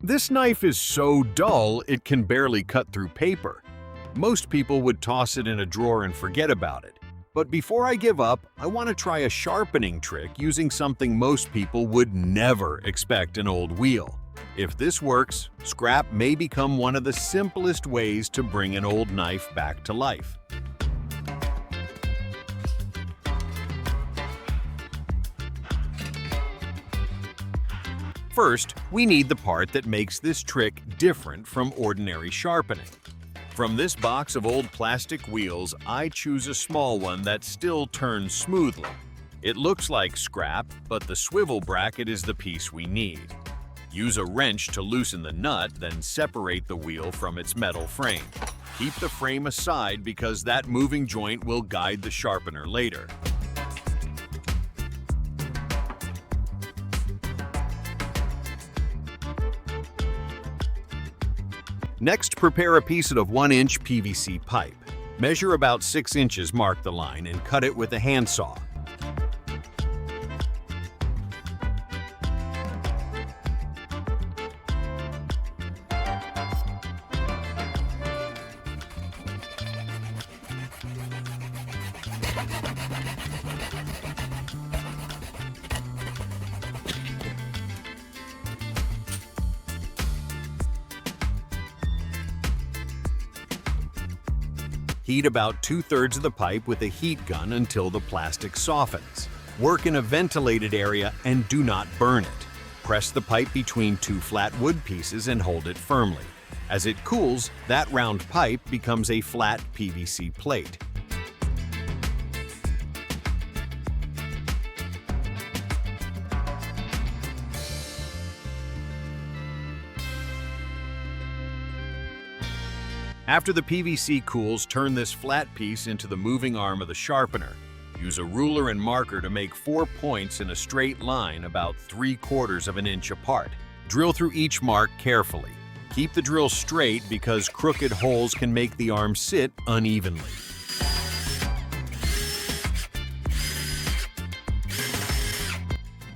This knife is so dull it can barely cut through paper. Most people would toss it in a drawer and forget about it. But before I give up, I want to try a sharpening trick using something most people would never expect an old wheel. If this works, scrap may become one of the simplest ways to bring an old knife back to life. First, we need the part that makes this trick different from ordinary sharpening. From this box of old plastic wheels, I choose a small one that still turns smoothly. It looks like scrap, but the swivel bracket is the piece we need. Use a wrench to loosen the nut, then separate the wheel from its metal frame. Keep the frame aside because that moving joint will guide the sharpener later. Next, prepare a piece of 1-inch PVC pipe. Measure about 6 inches, mark the line, and cut it with a handsaw. Heat about 2/3 of the pipe with a heat gun until the plastic softens. Work in a ventilated area and do not burn it. Press the pipe between 2 flat wood pieces and hold it firmly. As it cools, that round pipe becomes a flat PVC plate. After the PVC cools, turn this flat piece into the moving arm of the sharpener. Use a ruler and marker to make 4 points in a straight line about 3/4 of an inch apart. Drill through each mark carefully. Keep the drill straight because crooked holes can make the arm sit unevenly.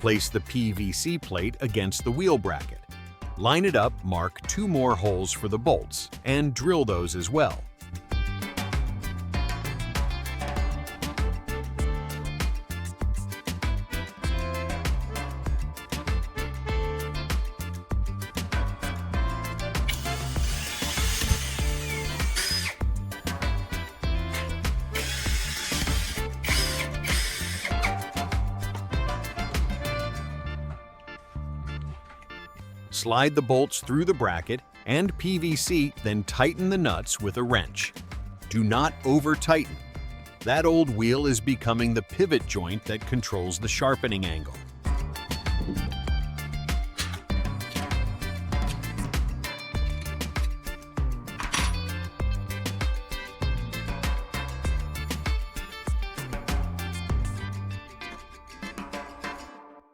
Place the PVC plate against the wheel bracket. Line it up, mark 2 more holes for the bolts, and drill those as well. Slide the bolts through the bracket and PVC, then tighten the nuts with a wrench. Do not over-tighten. That old wheel is becoming the pivot joint that controls the sharpening angle.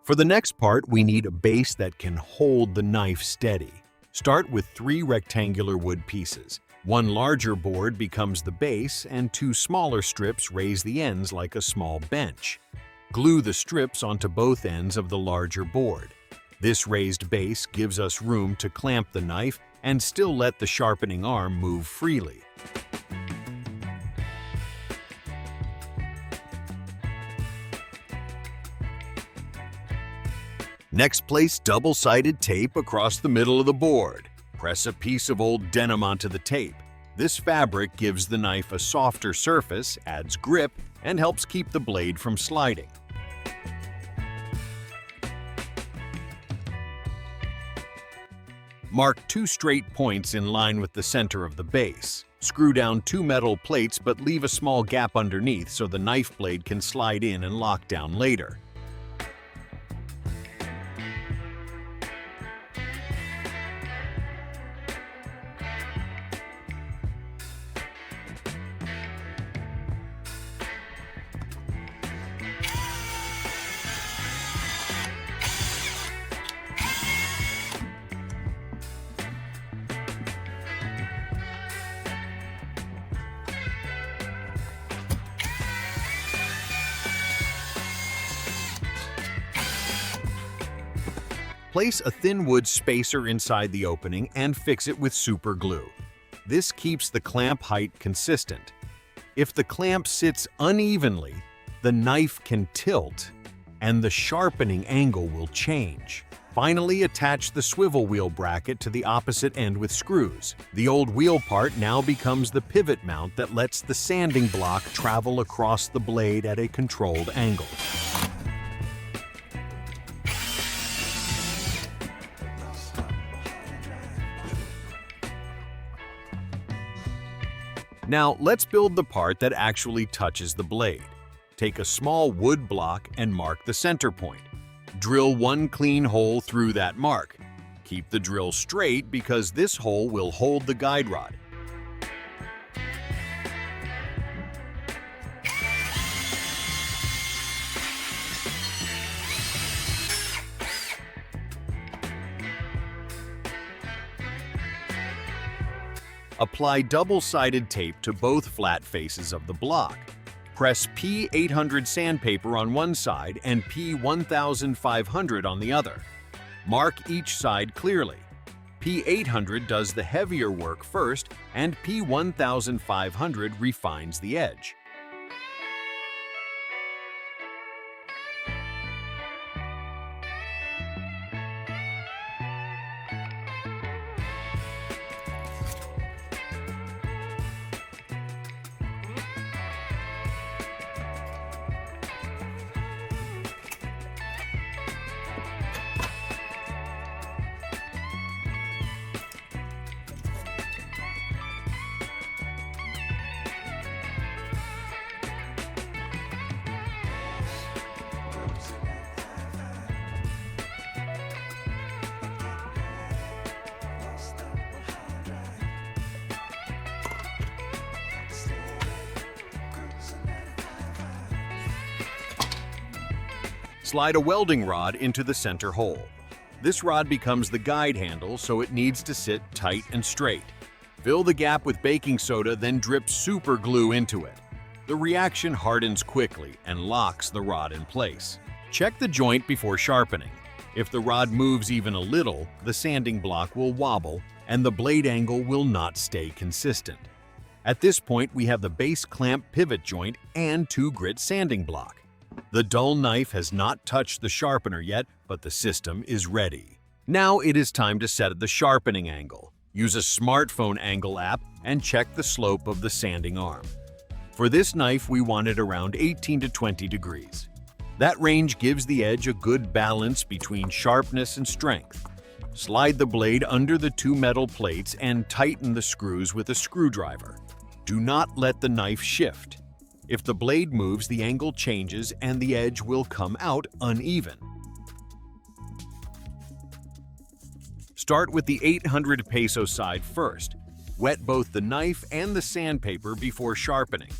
For the next part, we need a base that can hold the knife steady. Start with 3 rectangular wood pieces. 1 larger board becomes the base, and 2 smaller strips raise the ends like a small bench. Glue the strips onto both ends of the larger board. This raised base gives us room to clamp the knife and still let the sharpening arm move freely. Next, place double-sided tape across the middle of the board. Press a piece of old denim onto the tape. This fabric gives the knife a softer surface, adds grip, and helps keep the blade from sliding. Mark 2 straight points in line with the center of the base. Screw down 2 metal plates but leave a small gap underneath so the knife blade can slide in and lock down later. Place a thin wood spacer inside the opening and fix it with super glue. This keeps the clamp height consistent. If the clamp sits unevenly, the knife can tilt and the sharpening angle will change. Finally, attach the swivel wheel bracket to the opposite end with screws. The old wheel part now becomes the pivot mount that lets the sanding block travel across the blade at a controlled angle. Now, let's build the part that actually touches the blade. Take a small wood block and mark the center point. Drill one clean hole through that mark. Keep the drill straight because this hole will hold the guide rod. Apply double-sided tape to both flat faces of the block. Press P800 sandpaper on one side and P1500 on the other. Mark each side clearly. P800 does the heavier work first and P1500 refines the edge. Slide a welding rod into the center hole. This rod becomes the guide handle, so it needs to sit tight and straight. Fill the gap with baking soda, then drip super glue into it. The reaction hardens quickly and locks the rod in place. Check the joint before sharpening. If the rod moves even a little, the sanding block will wobble and the blade angle will not stay consistent. At this point, we have the base clamp pivot joint and 2-grit sanding block. The dull knife has not touched the sharpener yet, but the system is ready. Now it is time to set the sharpening angle. Use a smartphone angle app and check the slope of the sanding arm. For this knife, we want it around 18 to 20 degrees. That range gives the edge a good balance between sharpness and strength. Slide the blade under the 2 metal plates and tighten the screws with a screwdriver. Do not let the knife shift. If the blade moves, the angle changes and the edge will come out uneven. Start with the 800 peso side first. Wet both the knife and the sandpaper before sharpening.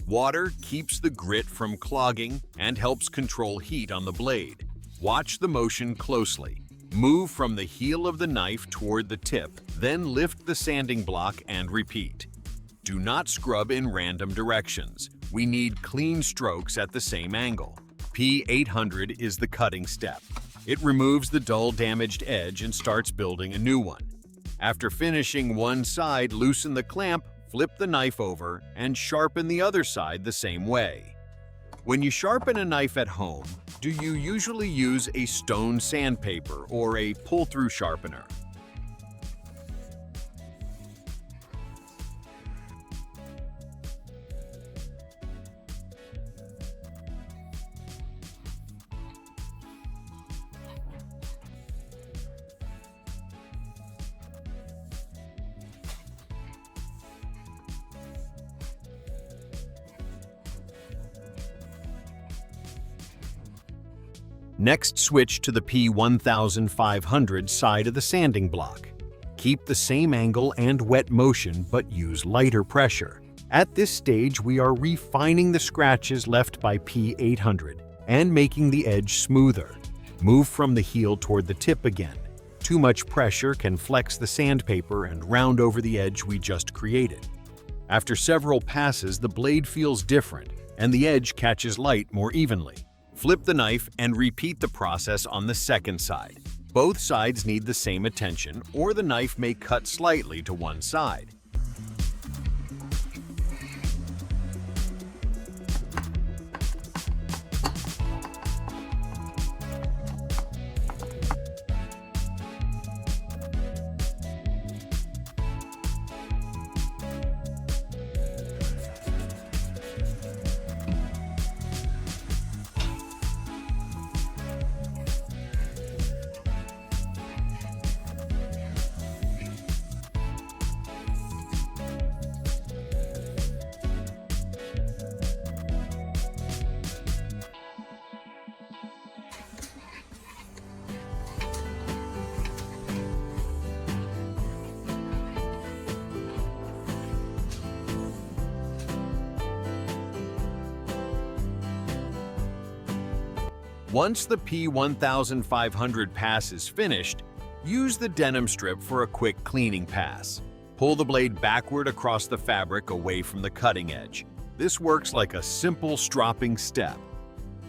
Water keeps the grit from clogging and helps control heat on the blade. Watch the motion closely. Move from the heel of the knife toward the tip, then lift the sanding block and repeat. Do not scrub in random directions. We need clean strokes at the same angle. P800 is the cutting step. It removes the dull, damaged edge and starts building a new one. After finishing one side, loosen the clamp, flip the knife over, and sharpen the other side the same way. When you sharpen a knife at home, do you usually use a stone sandpaper or a pull-through sharpener? Next, switch to the P1500 side of the sanding block. Keep the same angle and wet motion, but use lighter pressure. At this stage, we are refining the scratches left by P800 and making the edge smoother. Move from the heel toward the tip again. Too much pressure can flex the sandpaper and round over the edge we just created. After several passes, the blade feels different and the edge catches light more evenly. Flip the knife and repeat the process on the second side. Both sides need the same attention, or the knife may cut slightly to one side. Once the P1500 pass is finished, use the denim strip for a quick cleaning pass. Pull the blade backward across the fabric away from the cutting edge. This works like a simple stropping step.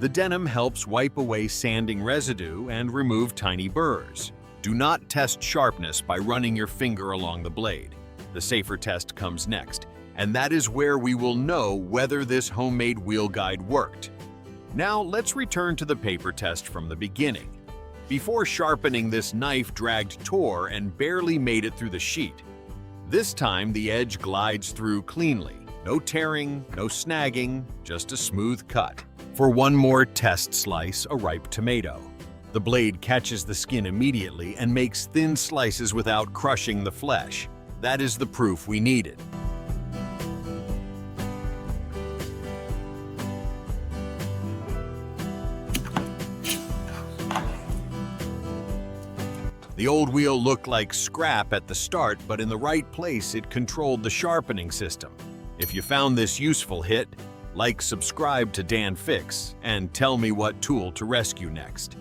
The denim helps wipe away sanding residue and remove tiny burrs. Do not test sharpness by running your finger along the blade. The safer test comes next, and that is where we will know whether this homemade wheel guide worked. Now let's return to the paper test from the beginning. Before sharpening, this knife dragged tore and barely made it through the sheet. This time the edge glides through cleanly. No tearing, no snagging, just a smooth cut. For one more test slice, a ripe tomato. The blade catches the skin immediately and makes thin slices without crushing the flesh. That is the proof we needed. The old wheel looked like scrap at the start, but in the right place it controlled the sharpening system. If you found this useful, hit like, subscribe to Dan Fix, and tell me what tool to rescue next.